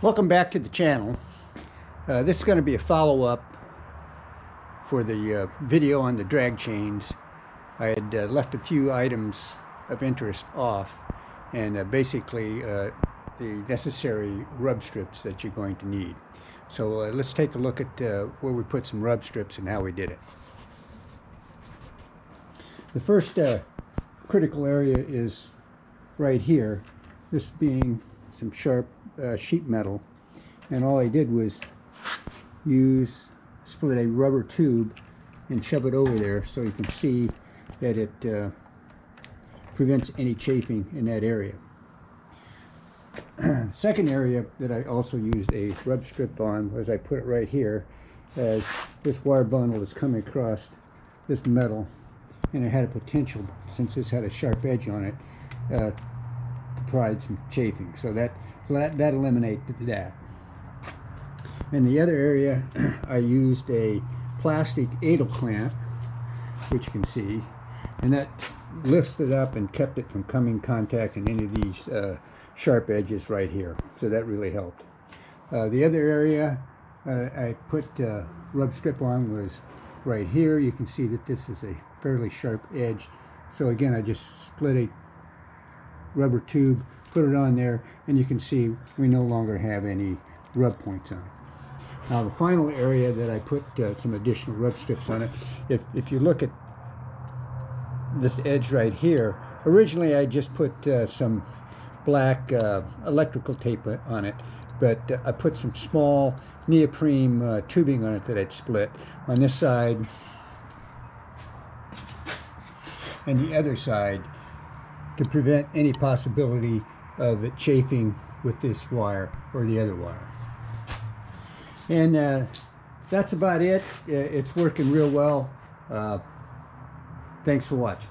Welcome back to the channel. This is going to be a follow-up for the video on the drag chains. I had left a few items of interest off, and basically the necessary rub strips that you're going to need. So let's take a look at where we put some rub strips and how we did it. The first critical area is right here, this being some sharp sheet metal, and all I did was split a rubber tube and shove it over there so you can see that it prevents any chafing in that area. Second area that I also used a rub strip on was I put it right here, as this wire bundle is coming across this metal, and it had a potential, since this had a sharp edge on it, to provide some chafing. So that eliminated that. In the other area, I used a plastic idle clamp, which you can see, and that lifts it up and kept it from coming in contact in any of these sharp edges right here. So that really helped. The other area I put rub strip on was right here. You can see that this is a fairly sharp edge. So again, I just split a rubber tube, put it on there, and you can see we no longer have any rub points on it. Now the final area that I put some additional rub strips on it, if you look at this edge right here, originally I just put some black electrical tape on it, but I put some small neoprene tubing on it that I'd split on this side and the other side to prevent any possibility of it chafing with this wire or the other wire. And that's about it. It's working real well. Thanks for watching.